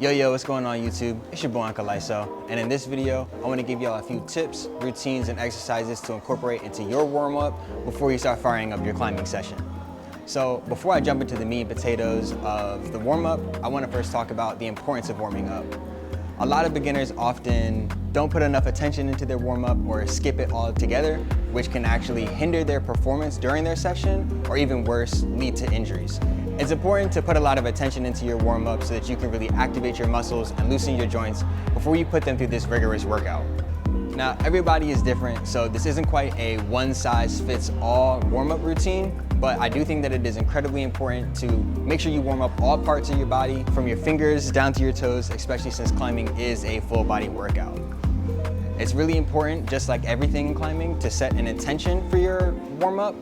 Yo, what's going on YouTube? It's your boy Uncle Lyso, and in this video, I want to give y'all a few tips, routines, and exercises to incorporate into your warm-up before you start firing up your climbing session. So before I jump into the meat and potatoes of the warm-up, I want to first talk about the importance of warming up. A lot of beginners often don't put enough attention into their warm-up or skip it altogether, which can actually hinder their performance during their session, or even worse, lead to injuries. It's important to put a lot of attention into your warm-up so that you can really activate your muscles and loosen your joints before you put them through this rigorous workout. Now, everybody is different, so this isn't quite a one-size-fits-all warm-up routine, but I do think that it is incredibly important to make sure you warm up all parts of your body, from your fingers down to your toes, especially since climbing is a full-body workout. It's really important, just like everything in climbing, to set an intention for your warm-up.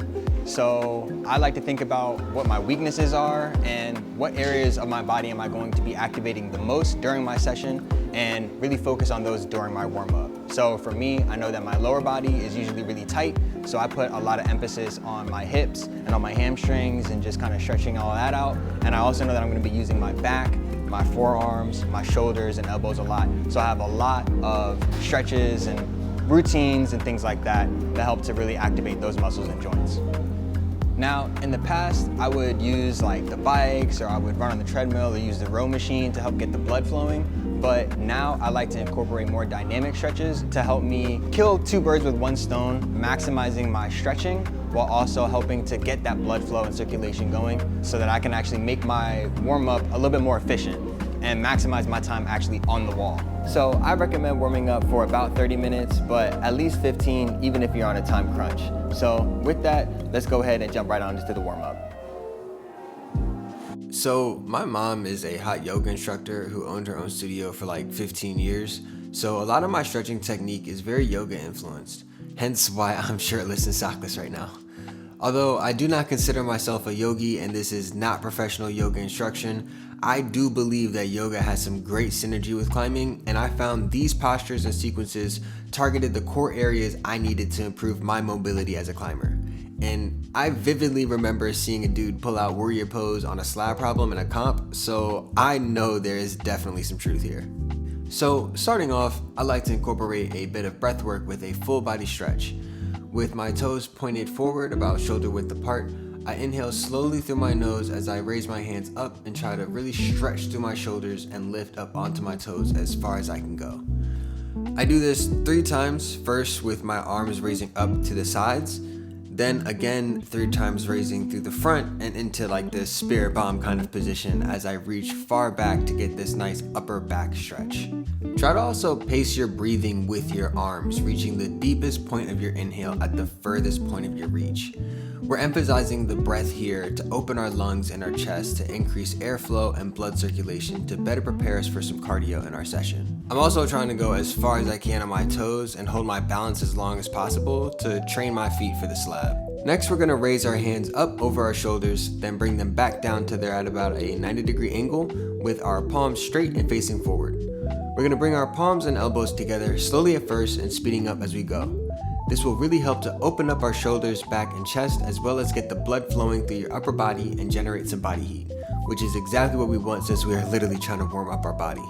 So I like to think about what my weaknesses are and what areas of my body am I going to be activating the most during my session, and really focus on those during my warm-up. So for me, I know that my lower body is usually really tight, so I put a lot of emphasis on my hips and on my hamstrings and just kind of stretching all that out. And I also know that I'm going to be using my back, my forearms, my shoulders, and elbows a lot. So I have a lot of stretches and routines and things like that that help to really activate those muscles and joints. Now, in the past, I would use like the bikes, or I would run on the treadmill, or use the row machine to help get the blood flowing. But now I like to incorporate more dynamic stretches to help me kill two birds with one stone, maximizing my stretching while also helping to get that blood flow and circulation going so that I can actually make my warm-up a little bit more efficient and maximize my time actually on the wall. So I recommend warming up for about 30 minutes, but at least 15 even if you're on a time crunch. So with that, let's go ahead and jump right on into the warm-up. So my mom is a hot yoga instructor who owned her own studio for like 15 years. So a lot of my stretching technique is very yoga influenced, hence why I'm shirtless and sockless right now. Although I do not consider myself a yogi and this is not professional yoga instruction, I do believe that yoga has some great synergy with climbing, and I found these postures and sequences targeted the core areas I needed to improve my mobility as a climber. And I vividly remember seeing a dude pull out warrior pose on a slab problem in a comp, so I know there is definitely some truth here. So starting off, I like to incorporate a bit of breath work with a full body stretch. With my toes pointed forward about shoulder width apart, I inhale slowly through my nose as I raise my hands up and try to really stretch through my shoulders and lift up onto my toes as far as I can go. I do this 3 times, first with my arms raising up to the sides, then again 3 times raising through the front and into like this spirit bomb kind of position as I reach far back to get this nice upper back stretch. Try to also pace your breathing with your arms, reaching the deepest point of your inhale at the furthest point of your reach. We're emphasizing the breath here to open our lungs and our chest to increase airflow and blood circulation to better prepare us for some cardio in our session. I'm also trying to go as far as I can on my toes and hold my balance as long as possible to train my feet for the slab. Next, we're going to raise our hands up over our shoulders, then bring them back down to they're at about a 90-degree angle with our palms straight and facing forward. We're going to bring our palms and elbows together slowly at first and speeding up as we go. This will really help to open up our shoulders, back, and chest, as well as get the blood flowing through your upper body and generate some body heat, which is exactly what we want since we are literally trying to warm up our body.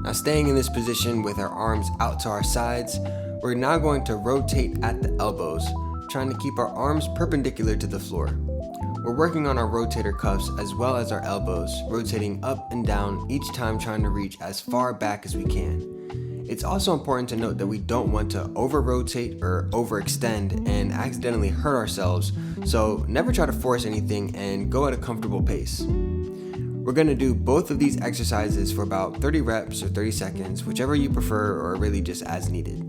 Now, staying in this position with our arms out to our sides, we're now going to rotate at the elbows, trying to keep our arms perpendicular to the floor. We're working on our rotator cuffs as well as our elbows, rotating up and down each time, trying to reach as far back as we can. It's also important to note that we don't want to over-rotate or overextend and accidentally hurt ourselves, so never try to force anything and go at a comfortable pace. We're going to do both of these exercises for about 30 reps or 30 seconds, whichever you prefer, or really just as needed.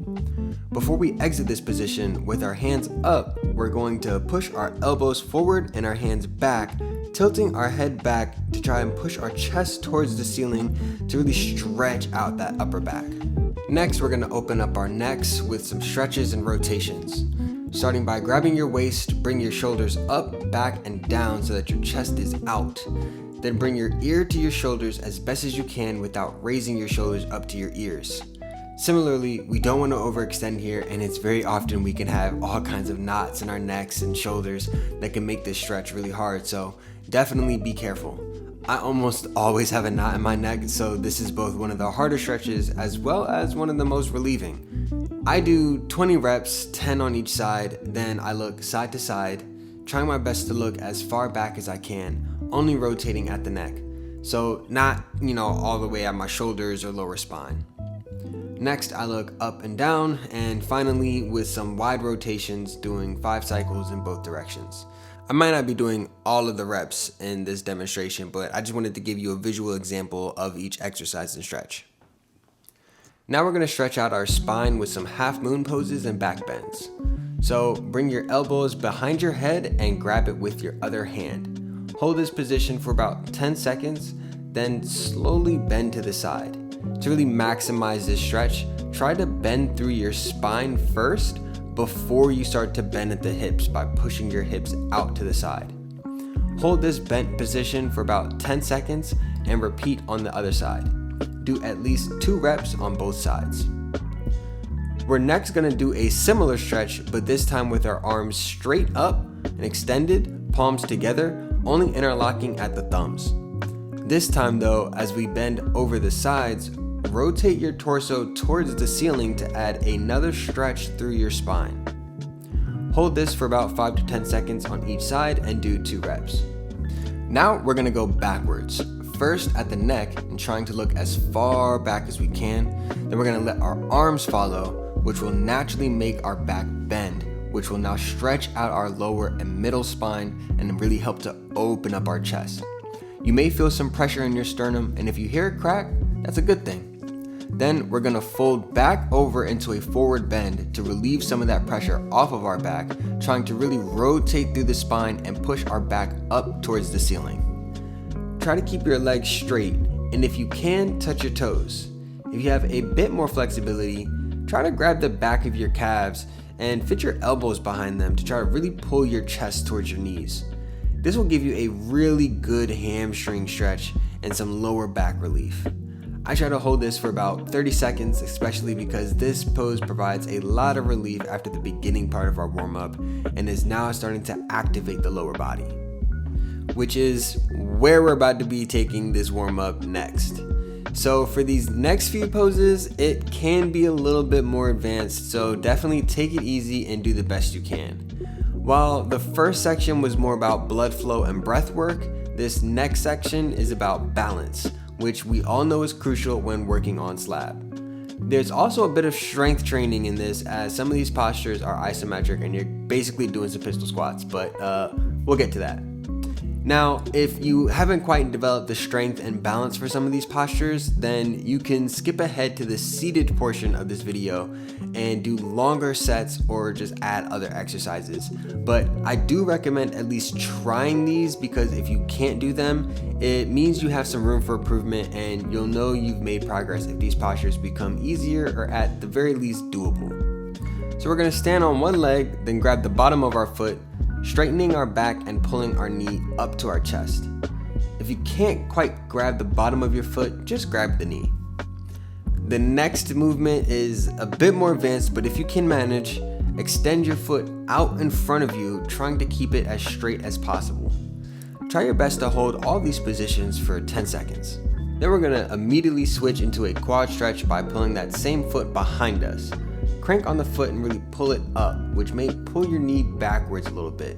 Before we exit this position, with our hands up, we're going to push our elbows forward and our hands back, tilting our head back to try and push our chest towards the ceiling to really stretch out that upper back. Next, we're going to open up our necks with some stretches and rotations. Starting by grabbing your waist, bring your shoulders up, back, and down so that your chest is out. Then bring your ear to your shoulders as best as you can without raising your shoulders up to your ears. Similarly, we don't want to overextend here, and it's very often we can have all kinds of knots in our necks and shoulders that can make this stretch really hard, so definitely be careful. I almost always have a knot in my neck, so this is both one of the harder stretches as well as one of the most relieving. I do 20 reps, 10 on each side, then I look side to side, trying my best to look as far back as I can, only rotating at the neck. So not, all the way at my shoulders or lower spine. Next, I look up and down, and finally with some wide rotations, doing 5 cycles in both directions. I might not be doing all of the reps in this demonstration, but I just wanted to give you a visual example of each exercise and stretch. Now we're going to stretch out our spine with some half moon poses and back bends. So bring your elbows behind your head and grab it with your other hand. Hold this position for about 10 seconds, then slowly bend to the side. To really maximize this stretch, try to bend through your spine first before you start to bend at the hips by pushing your hips out to the side. Hold this bent position for about 10 seconds and repeat on the other side. Do at least 2 reps on both sides. We're next going to do a similar stretch, but this time with our arms straight up and extended, palms together, only interlocking at the thumbs. This time though, as we bend over the sides, rotate your torso towards the ceiling to add another stretch through your spine. Hold this for about 5 to 10 seconds on each side and do 2 reps. Now we're going to go backwards. First at the neck and trying to look as far back as we can. Then we're going to let our arms follow, which will naturally make our back bend, which will now stretch out our lower and middle spine and really help to open up our chest. You may feel some pressure in your sternum, and if you hear it crack, that's a good thing. Then we're gonna fold back over into a forward bend to relieve some of that pressure off of our back, trying to really rotate through the spine and push our back up towards the ceiling. Try to keep your legs straight, and if you can, touch your toes. If you have a bit more flexibility, try to grab the back of your calves and fit your elbows behind them to try to really pull your chest towards your knees. This will give you a really good hamstring stretch and some lower back relief. I try to hold this for about 30 seconds, especially because this pose provides a lot of relief after the beginning part of our warm-up and is now starting to activate the lower body, which is where we're about to be taking this warm-up next. So for these next few poses, it can be a little bit more advanced, so definitely take it easy and do the best you can. While the first section was more about blood flow and breath work, this next section is about balance, which we all know is crucial when working on slab. There's also a bit of strength training in this, as some of these postures are isometric and you're basically doing some pistol squats, but we'll get to that. Now, if you haven't quite developed the strength and balance for some of these postures, then you can skip ahead to the seated portion of this video and do longer sets or just add other exercises. But I do recommend at least trying these, because if you can't do them, it means you have some room for improvement and you'll know you've made progress if these postures become easier or at the very least doable. So we're going to stand on one leg, then grab the bottom of our foot, straightening our back and pulling our knee up to our chest. If you can't quite grab the bottom of your foot, just grab the knee. The next movement is a bit more advanced, but if you can manage, extend your foot out in front of you, trying to keep it as straight as possible. Try your best to hold all these positions for 10 seconds. Then we're going to immediately switch into a quad stretch by pulling that same foot behind us. Crank on the foot and really pull it up, which may pull your knee backwards a little bit.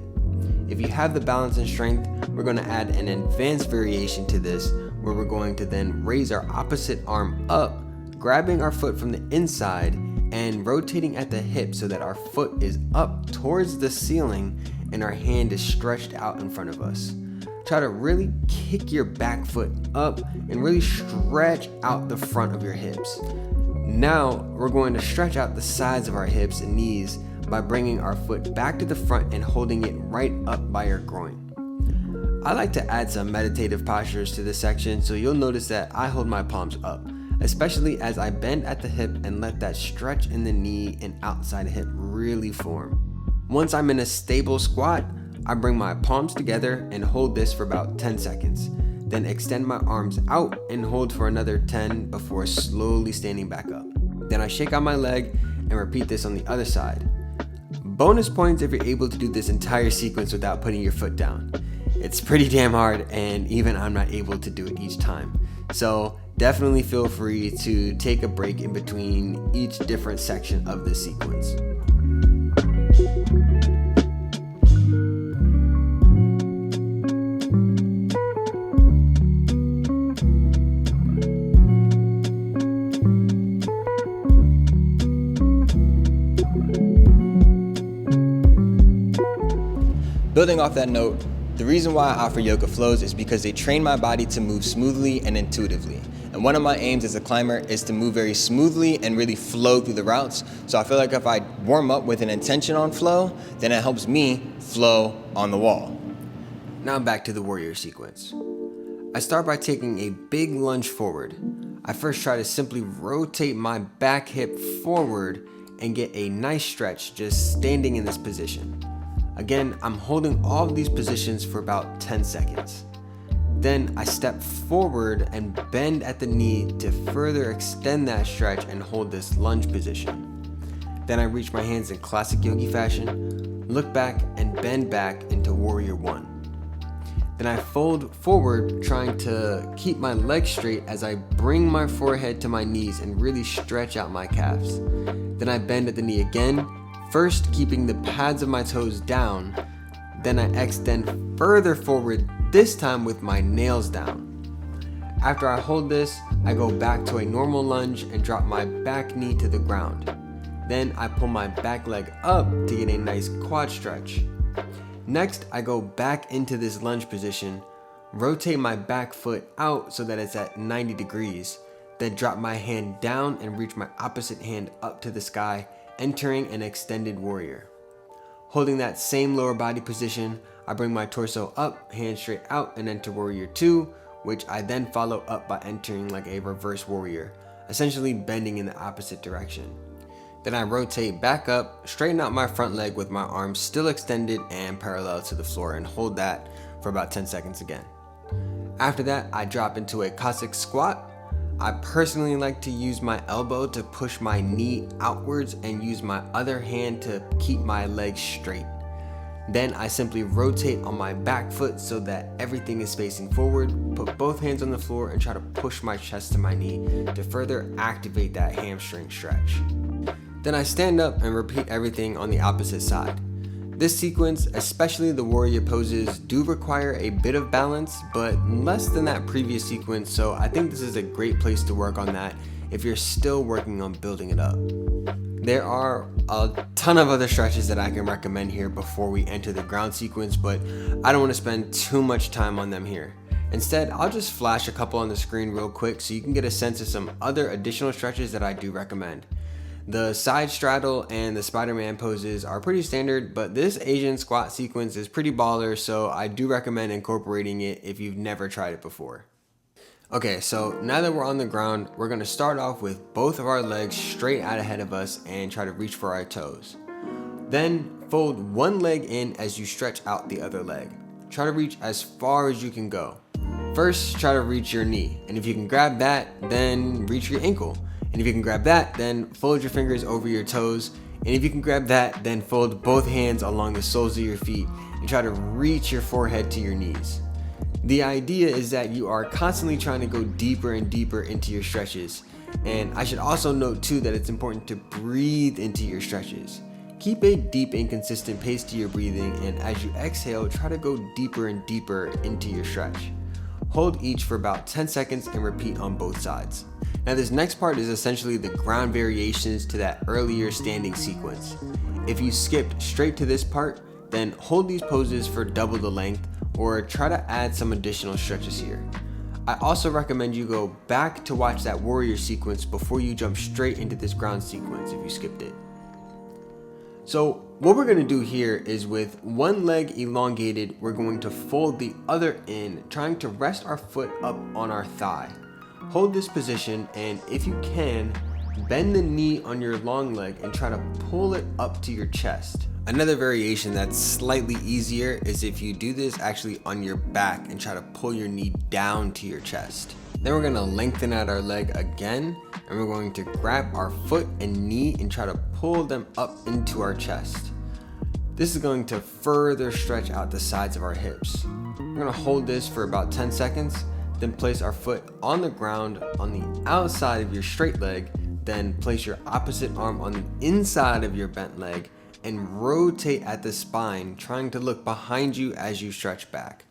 If you have the balance and strength, we're going to add an advanced variation to this, where we're going to then raise our opposite arm up, grabbing our foot from the inside and rotating at the hip so that our foot is up towards the ceiling and our hand is stretched out in front of us. Try to really kick your back foot up and really stretch out the front of your hips. Now we're going to stretch out the sides of our hips and knees by bringing our foot back to the front and holding it right up by your groin. I like to add some meditative postures to this section, so you'll notice that I hold my palms up, especially as I bend at the hip and let that stretch in the knee and outside hip really form. Once I'm in a stable squat, I bring my palms together and hold this for about 10 seconds. Then extend my arms out and hold for another 10 before slowly standing back up. Then I shake out my leg and repeat this on the other side. Bonus points if you're able to do this entire sequence without putting your foot down. It's pretty damn hard, and even I'm not able to do it each time. So definitely feel free to take a break in between each different section of this sequence. Building off that note, the reason why I offer yoga flows is because they train my body to move smoothly and intuitively. And one of my aims as a climber is to move very smoothly and really flow through the routes. So I feel like if I warm up with an intention on flow, then it helps me flow on the wall. Now back to the warrior sequence. I start by taking a big lunge forward. I first try to simply rotate my back hip forward and get a nice stretch just standing in this position. Again, I'm holding all of these positions for about 10 seconds. Then I step forward and bend at the knee to further extend that stretch and hold this lunge position. Then I reach my hands in classic yogi fashion, look back and bend back into warrior one. Then I fold forward, trying to keep my legs straight as I bring my forehead to my knees and really stretch out my calves. Then I bend at the knee again, first keeping the pads of my toes down. Then I extend further forward, this time with my nails down. After I hold this, I go back to a normal lunge and drop my back knee to the ground. Then I pull my back leg up to get a nice quad stretch. Next, I go back into this lunge position, rotate my back foot out so that it's at 90 degrees, then drop my hand down and reach my opposite hand up to the sky, entering an extended warrior. Holding that same lower body position, I bring my torso up, hands straight out, and enter warrior two, which I then follow up by entering like a reverse warrior, essentially bending in the opposite direction. Then I rotate back up, straighten out my front leg with my arms still extended and parallel to the floor, and hold that for about 10 seconds again. After that, I drop into a Cossack squat. I personally like to use my elbow to push my knee outwards and use my other hand to keep my legs straight. Then I simply rotate on my back foot so that everything is facing forward, put both hands on the floor and try to push my chest to my knee to further activate that hamstring stretch. Then I stand up and repeat everything on the opposite side. This sequence, especially the warrior poses, do require a bit of balance, but less than that previous sequence, so I think this is a great place to work on that if you're still working on building it up. There are a ton of other stretches that I can recommend here before we enter the ground sequence, but I don't want to spend too much time on them here. Instead, I'll just flash a couple on the screen real quick so you can get a sense of some other additional stretches that I do recommend. The side straddle and the Spider-Man poses are pretty standard, but this Asian squat sequence is pretty baller, so I do recommend incorporating it if you've never tried it before. Okay, so now that we're on the ground, we're going to start off with both of our legs straight out ahead of us and try to reach for our toes. Then fold one leg in as you stretch out the other leg. Try to reach as far as you can go. First, try to reach your knee, and if you can grab that, then reach your ankle. And if you can grab that, then fold your fingers over your toes. And if you can grab that, then fold both hands along the soles of your feet and try to reach your forehead to your knees. The idea is that you are constantly trying to go deeper and deeper into your stretches. And I should also note too that it's important to breathe into your stretches. Keep a deep and consistent pace to your breathing, and as you exhale, try to go deeper and deeper into your stretch. Hold each for about 10 seconds and repeat on both sides. Now this next part is essentially the ground variations to that earlier standing sequence. If you skipped straight to this part, then hold these poses for double the length or try to add some additional stretches here. I also recommend you go back to watch that warrior sequence before you jump straight into this ground sequence if you skipped it. So what we're going to do here is with one leg elongated, we're going to fold the other in, trying to rest our foot up on our thigh. Hold this position, and if you can, bend the knee on your long leg and try to pull it up to your chest. Another variation that's slightly easier is if you do this actually on your back and try to pull your knee down to your chest. Then we're going to lengthen out our leg again, and we're going to grab our foot and knee and try to pull them up into our chest. This is going to further stretch out the sides of our hips. We're gonna hold this for about 10 seconds, then place our foot on the ground on the outside of your straight leg, then place your opposite arm on the inside of your bent leg and rotate at the spine, trying to look behind you as you stretch back.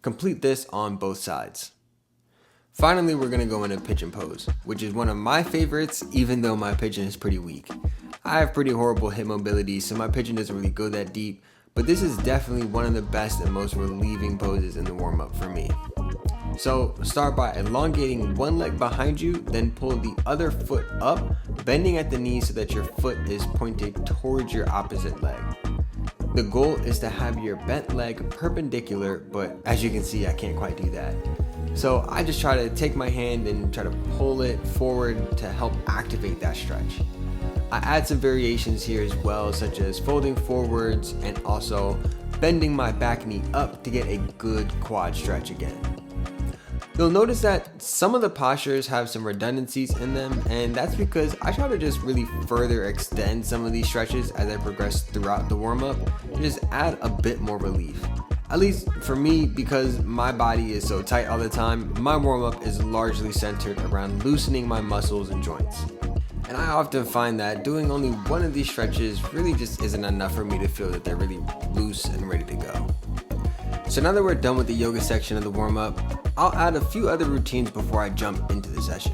Complete this on both sides. Finally, we're gonna go into pigeon pose, which is one of my favorites, even though my pigeon is pretty weak. I have pretty horrible hip mobility, so my pigeon doesn't really go that deep, but this is definitely one of the best and most relieving poses in the warm-up for me. So start by elongating one leg behind you, then pull the other foot up, bending at the knee so that your foot is pointed towards your opposite leg. The goal is to have your bent leg perpendicular, but as you can see, I can't quite do that. So I just try to take my hand and try to pull it forward to help activate that stretch. I add some variations here as well, such as folding forwards and also bending my back knee up to get a good quad stretch again. You'll notice that some of the postures have some redundancies in them, and that's because I try to just really further extend some of these stretches as I progress throughout the warm-up and just add a bit more relief. At least for me, because my body is so tight all the time, my warm-up is largely centered around loosening my muscles and joints. And I often find that doing only one of these stretches really just isn't enough for me to feel that they're really loose and ready to go. So now that we're done with the yoga section of the warm-up, I'll add a few other routines before I jump into the session.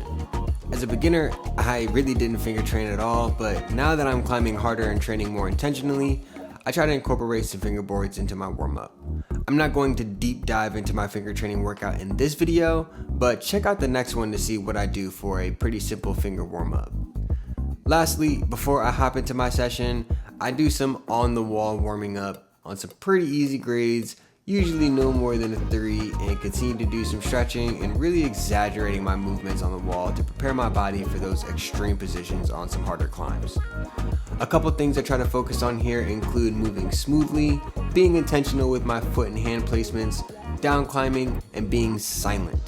As a beginner, I really didn't finger train at all, but now that I'm climbing harder and training more intentionally, I try to incorporate some fingerboards into my warm-up. I'm not going to deep dive into my finger training workout in this video, but check out the next one to see what I do for a pretty simple finger warm-up. Lastly, before I hop into my session, I do some on-the-wall warming up on some pretty easy grades, usually no more than a 3, and continue to do some stretching and really exaggerating my movements on the wall to prepare my body for those extreme positions on some harder climbs. A couple things I try to focus on here include moving smoothly, being intentional with my foot and hand placements, down climbing, and being silent.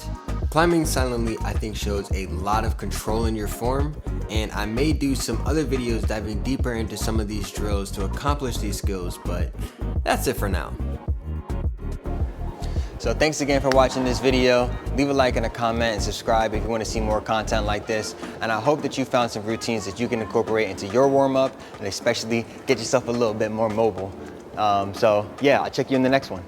Climbing silently, I think, shows a lot of control in your form, and I may do some other videos diving deeper into some of these drills to accomplish these skills, but that's it for now. So thanks again for watching this video. Leave a like and a comment and subscribe if you want to see more content like this. And I hope that you found some routines that you can incorporate into your warm-up and especially get yourself a little bit more mobile. So yeah, I'll check you in the next one.